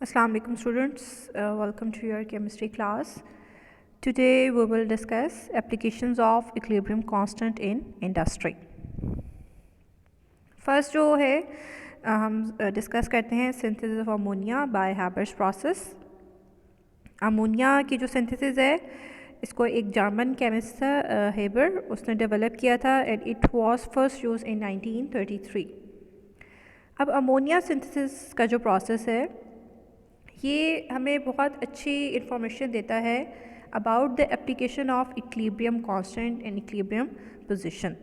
Assalamu alaikum students, welcome to your chemistry class. Today we will discuss applications of equilibrium constant in industry. First जो है हम discuss करते हैं synthesis of ammonia bye Haber's process. Ammonia की जो synthesis है इसको एक जर्मन केमिस्ट था हेबर, उसने डेवलप किया था and it was first use in 1933। अब अमोनिया सिंथेसिस का जो प्रोसेस है ये हमें बहुत अच्छी इन्फॉर्मेशन देता है about the application of equilibrium constant and equilibrium position,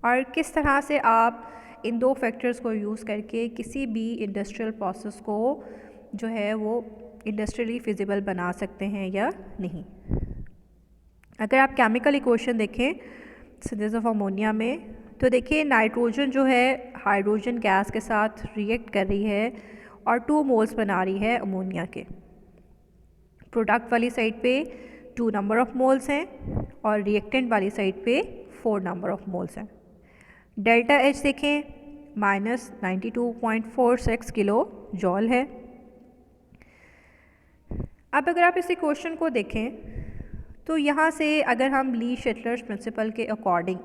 और किस तरह से आप इन दो फैक्टर्स को यूज़ करके किसी भी इंडस्ट्रियल प्रोसेस को जो है वो इंडस्ट्रियली फिजिबल बना सकते हैं या नहीं। अगर आप केमिकल इक्वेशन देखें सिंथेसिस ऑफ अमोनिया में, तो देखिए नाइट्रोजन जो है हाइड्रोजन गैस के साथ रिएक्ट कर रही है और 2 मोल्स बना रही है अमोनिया के। प्रोडक्ट वाली साइड पे 2 नंबर ऑफ मोल्स हैं और रिएक्टेंट वाली साइड पे 4 नंबर ऑफ मोल्स हैं। डेल्टा एच देखें -92.46 किलो जॉल है। अब अगर आप इस इक्वेशन को देखें तो यहाँ से अगर हम ली शेटलर्स प्रिंसिपल के अकॉर्डिंग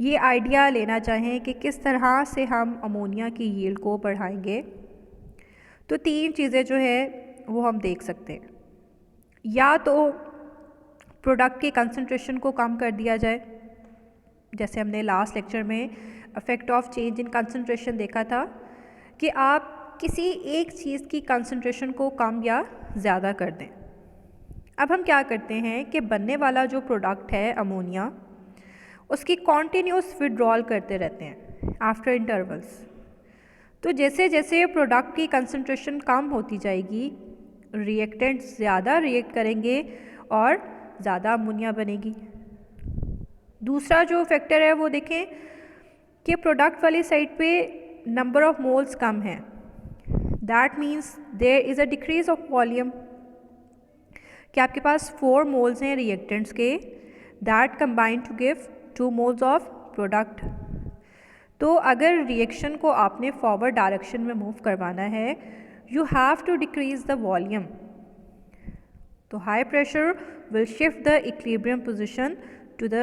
ये आइडिया लेना चाहें कि किस तरह से हम अमोनिया की यील्ड को बढ़ाएंगे, तो 3 चीज़ें जो है वो हम देख सकते हैं। या तो प्रोडक्ट के कंसंट्रेशन को कम कर दिया जाए, जैसे हमने लास्ट लेक्चर में effect of change in concentration देखा था कि आप किसी एक चीज़ की कंसंट्रेशन को कम या ज़्यादा कर दें। अब हम क्या करते हैं कि बनने वाला जो प्रोडक्ट है अमोनिया उसकी कॉन्टीन्यूस विड्रॉल करते रहते हैं आफ्टर इंटरवल्स। तो जैसे जैसे प्रोडक्ट की कंसंट्रेशन कम होती जाएगी रिएक्टेंट्स ज़्यादा रिएक्ट करेंगे और ज़्यादा अमोनिया बनेगी। दूसरा जो फैक्टर है वो देखें कि प्रोडक्ट वाली साइड पे नंबर ऑफ मोल्स कम हैं, that means there is a decrease of volume. कि आपके पास 4 मोल्स हैं रिएक्टेंट्स के, that combine to give 2 moles of product. तो अगर रिएक्शन को आपने फॉरवर्ड डायरेक्शन में मूव करवाना है you have to decrease the volume. तो high pressure will shift the equilibrium position to the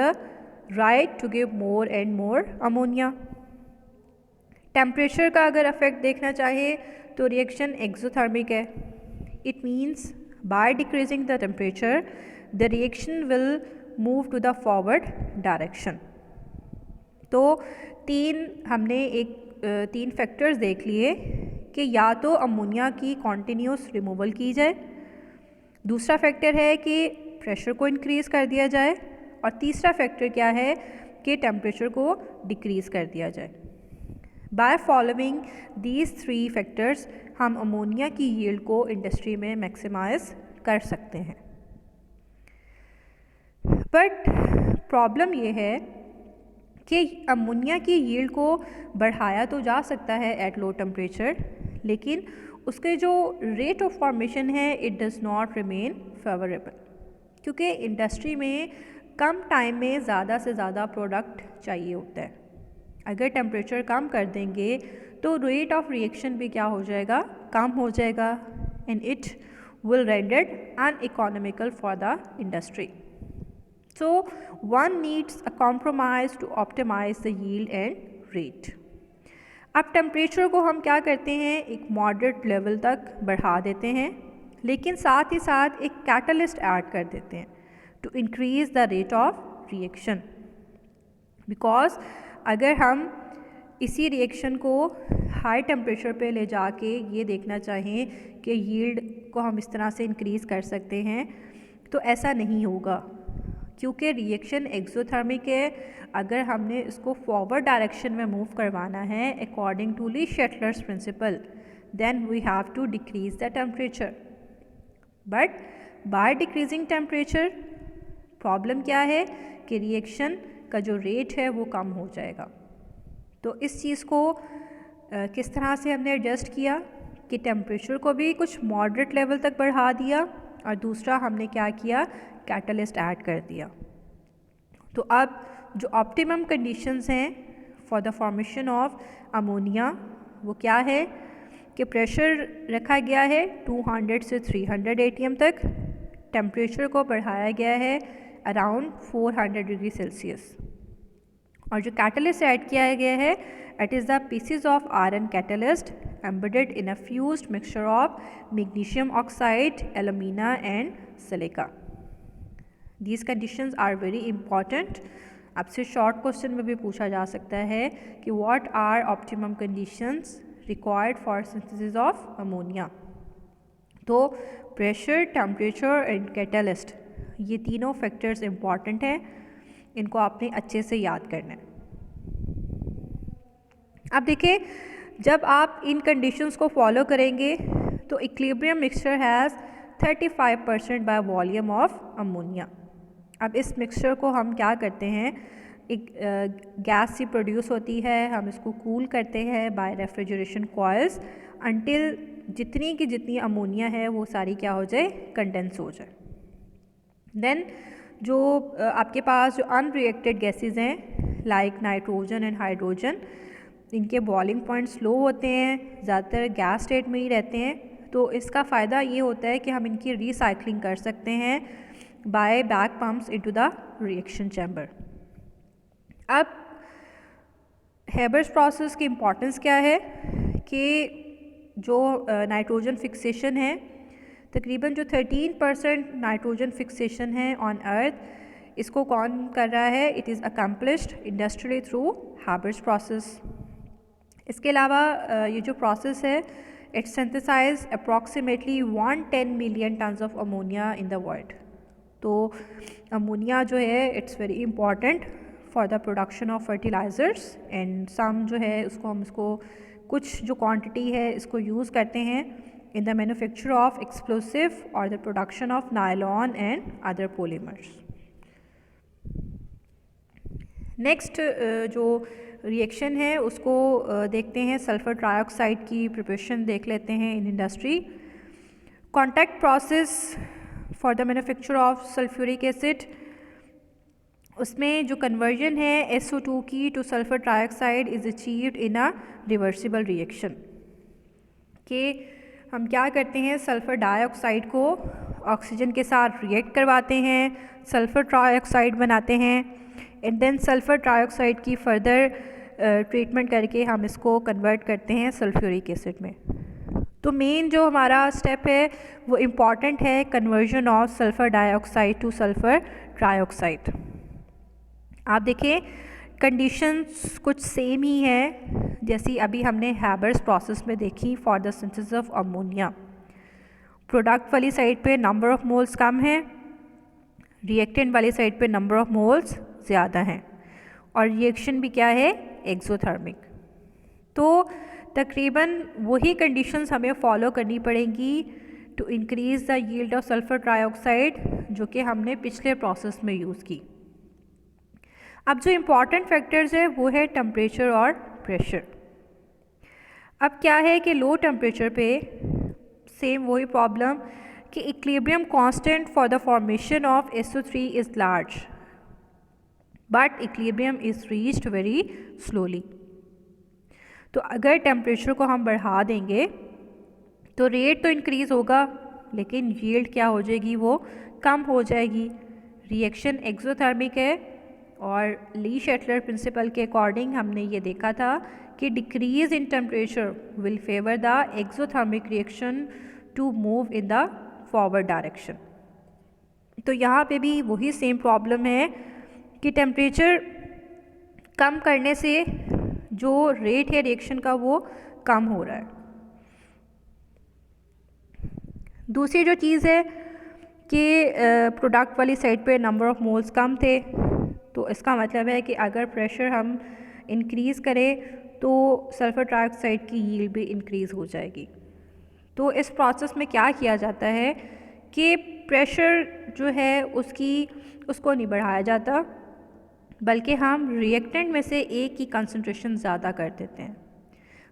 right to give more and more ammonia. Temperature का अगर इफेक्ट देखना चाहे तो रिएक्शन एक्सोथर्मिक है। It means by decreasing the temperature the reaction will move to the forward direction. तो हमने 3 factors देख लिए कि या तो अमोनिया की कॉन्टीन्यूस रिमूवल की जाए, दूसरा फैक्टर है कि प्रेशर को इंक्रीज़ कर दिया जाए, और तीसरा फैक्टर क्या है कि टेम्परेचर को डिक्रीज़ कर दिया जाए। बाय फॉलोइंग दीज 3 फैक्टर्स हम अमोनिया की यील्ड को इंडस्ट्री में मैक्सिमाइज कर सकते हैं। बट प्रॉब्लम ये है कि अमोनिया की यील्ड को बढ़ाया तो जा सकता है एट लो टेम्परेचर, लेकिन उसके जो रेट ऑफ फॉर्मेशन है it does not remain favourable, क्योंकि इंडस्ट्री में कम टाइम में ज़्यादा से ज़्यादा प्रोडक्ट चाहिए होता है। अगर टेम्परेचर कम कर देंगे तो रेट ऑफ रिएक्शन भी क्या हो जाएगा, कम हो जाएगा, and it will render uneconomical for the industry. So one needs a compromise to optimize the yield and rate. अब टेम्परेचर को हम क्या करते हैं, एक मॉडरेट लेवल तक बढ़ा देते हैं, लेकिन साथ ही साथ एक कैटलिस्ट ऐड कर देते हैं to increase the rate of reaction. Because अगर हम इसी रिएक्शन को हाई टेम्परेचर पे ले जाके ये देखना चाहें कि यील्ड को हम इस तरह से इंक्रीज़ कर सकते हैं, तो ऐसा नहीं होगा, क्योंकि रिएक्शन एक्सोथर्मिक है। अगर हमने इसको फॉरवर्ड डायरेक्शन में मूव करवाना है according to Le Chatelier's principle, then we have to decrease the temperature. But by decreasing temperature problem क्या है कि रिएक्शन का जो रेट है वो कम हो जाएगा। तो इस चीज़ को किस तरह से हमने एडजस्ट किया कि टेम्परेचर को भी कुछ मॉडरेट लेवल तक बढ़ा दिया, और दूसरा हमने क्या किया, कैटलिस्ट ऐड कर दिया। तो अब जो ऑप्टिमम कंडीशंस हैं for the formation of ammonia वो क्या है कि प्रेशर रखा गया है 200 से 300 atm तक, टेम्परेचर को बढ़ाया गया है अराउंड 400 डिग्री सेल्सियस, और जो कैटलिस्ट ऐड किया गया है it is the PCs of iron catalyst embedded in a fused mixture of magnesium oxide, alumina and silica. These conditions are very important. आपसे शॉर्ट क्वेश्चन में भी पूछा जा सकता है कि what are optimum conditions required for synthesis of ammonia. तो pressure, temperature and catalyst, ये तीनों फैक्टर्स इम्पॉर्टेंट हैं, इनको आपने अच्छे से याद करना है। अब देखिए, जब आप इन कंडीशंस को फॉलो करेंगे तो equilibrium mixture has 35% by volume of ammonia. अब इस मिक्सचर को हम क्या करते हैं, एक गैस से प्रोड्यूस होती है, हम इसको कूल करते हैं बाय रेफ्रिजरेशन कॉइल्स अंटिल जितनी की जितनी अमोनिया है वो सारी क्या हो जाए, कंडेंस हो जाए। देन जो आपके पास जो अनरिएक्टेड गैसेस हैं लाइक नाइट्रोजन एंड हाइड्रोजन, इनके बॉइलिंग पॉइंट्स लो होते हैं, ज़्यादातर गैस स्टेट में ही रहते हैं, तो इसका फ़ायदा ये होता है कि हम इनकी रिसाइकलिंग कर सकते हैं buy back pumps into the reaction chamber. अब हेबर्स प्रोसेस की इम्पॉर्टेंस क्या है कि जो नाइट्रोजन फिक्सेशन है, तकरीबन जो 13% नाइट्रोजन फिक्सेशन है ऑन अर्थ, इसको कौन कर रहा है, it is accomplished industrially through Haber's process. इसके अलावा ये जो प्रोसेस है it synthesise approximately 110 million tons of ammonia in the world. तो अमोनिया जो है it's very important for the production of fertilisers and some जो है इसको कुछ जो क्वांटिटी है इसको यूज़ करते हैं in the manufacture of explosive और the production of nylon and other polymers. Next जो रिएक्शन है उसको देखते हैं, सल्फ़र ट्राइऑक्साइड की प्रिपरेशन देख लेते हैं in industry. Contact process for the manufacture of sulphuric acid, उसमें जो कन्वर्जन है SO2 की to sulphur trioxide is achieved in a reversible reaction. कि हम क्या करते हैं, सल्फ़र डाइऑक्साइड को ऑक्सीजन के साथ रिएक्ट करवाते हैं, सल्फ़र ट्राइऑक्साइड बनाते हैं एंड देन सल्फ़र ट्राइऑक्साइड की फर्दर ट्रीटमेंट करके हम इसको कन्वर्ट करते हैं सल्फ्यूरिक एसिड में। तो मेन जो हमारा स्टेप है वो इम्पॉर्टेंट है, conversion of sulphur dioxide to sulphur trioxide. आप देखें कंडीशंस कुछ सेम ही है जैसी अभी हमने हैबर्स प्रोसेस में देखी for the synthesis of ammonia. Product वाली साइड पे नंबर ऑफ मोल्स कम है, रिएक्टेंट वाली साइड पे नंबर ऑफ मोल्स ज़्यादा हैं, और रिएक्शन भी क्या है, एक्सोथर्मिक। तो तकरीबन वही कंडीशंस हमें फॉलो करनी पड़ेंगी to increase the yield of sulphur trioxide जो कि हमने पिछले प्रोसेस में यूज़ की। अब जो इम्पॉर्टेंट फैक्टर्स है वो है टेम्परेचर और प्रेशर। अब क्या है कि लो टेम्परेचर पे सेम वही प्रॉब्लम कि equilibrium constant for the formation of SO3 is large but equilibrium is reached very slowly. तो अगर टेम्परेचर को हम बढ़ा देंगे तो रेट तो इंक्रीज़ होगा लेकिन यील्ड क्या हो जाएगी, वो कम हो जाएगी। रिएक्शन एक्सोथर्मिक है और ली शेटलर प्रिंसिपल के अकॉर्डिंग हमने ये देखा था कि decrease in temperature will favour the exothermic reaction to move in the forward direction. तो यहाँ पे भी वही सेम प्रॉब्लम है कि टेम्परेचर कम करने से जो रेट है रिएक्शन का वो कम हो रहा है। दूसरी जो चीज़ है कि प्रोडक्ट वाली साइड पे नंबर ऑफ़ मोल्स कम थे, तो इसका मतलब है कि अगर प्रेशर हम इंक्रीज़ करें तो सल्फ़र ट्राइऑक्साइड की यील्ड भी इंक्रीज़ हो जाएगी। तो इस प्रोसेस में क्या किया जाता है कि प्रेशर जो है उसको नहीं बढ़ाया जाता बल्कि हम रिएक्टेंट में से एक की कंसंट्रेशन ज़्यादा कर देते हैं।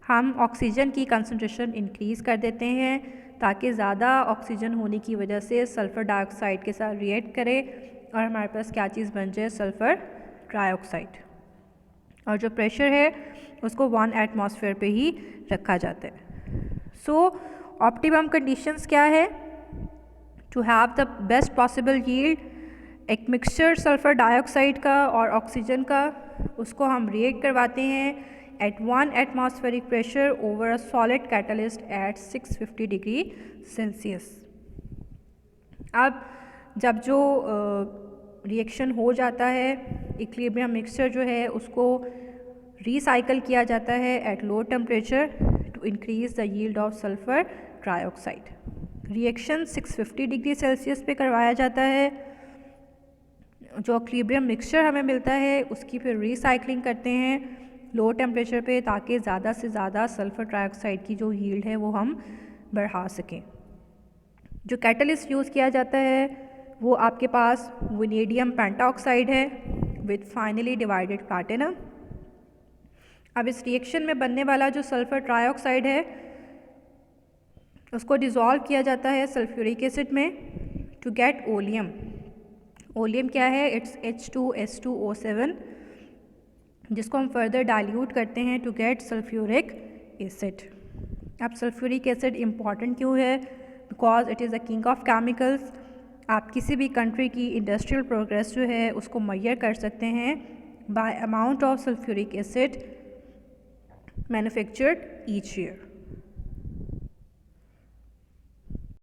हम ऑक्सीजन की कंसंट्रेशन इंक्रीज़ कर देते हैं ताकि ज़्यादा ऑक्सीजन होने की वजह से सल्फ़र डाइऑक्साइड के साथ रिएक्ट करे और हमारे पास क्या चीज़ बन जाए, सल्फ़र ट्राइऑक्साइड। और जो प्रेशर है उसको 1 एटमॉस्फेयर पे ही रखा जाता है। सो ऑप्टिमम कंडीशंस क्या है? To have the best possible yield, एक मिक्सचर सल्फ़र डाइऑक्साइड का और ऑक्सीजन का, उसको हम रिएक्ट करवाते हैं at 1 atmospheric pressure over a solid catalyst at 650 degree Celsius. अब जब जो रिएक्शन हो जाता है, इक्विलिब्रियम मिक्सचर जो है उसको रिसाइकल किया जाता है at low temperature to increase the yield of sulphur trioxide. Reaction 650 degree Celsius पे करवाया जाता है। जो इक्विलिब्रियम मिक्सचर हमें मिलता है उसकी फिर रिसाइकलिंग करते हैं लो टेम्परेचर पे, ताकि ज़्यादा से ज़्यादा सल्फ़र ट्राइऑक्साइड की जो यील्ड है वो हम बढ़ा सकें। जो कैटलिस्ट यूज़ किया जाता है वो आपके पास वनेडियम पेंटाऑक्साइड है विद फाइनली डिवाइडेड प्लैटिनम। अब इस रिएक्शन में बनने वाला जो सल्फ़र ट्राइऑक्साइड है उसको डिज़ोल्व किया जाता है सल्फ्यूरिक एसिड में टू गेट ओलियम। ओलियम क्या है? इट्स H2S2O7, जिसको हम फर्दर डाइल्यूट करते हैं टू गेट सल्फ्यूरिक एसिड। अब सल्फ्यूरिक एसिड इम्पॉर्टेंट क्यों है? Because it is the king of chemicals. आप किसी भी कंट्री की इंडस्ट्रियल प्रोग्रेस जो है उसको मेजर कर सकते हैं bye amount of sulphuric acid manufactured each year.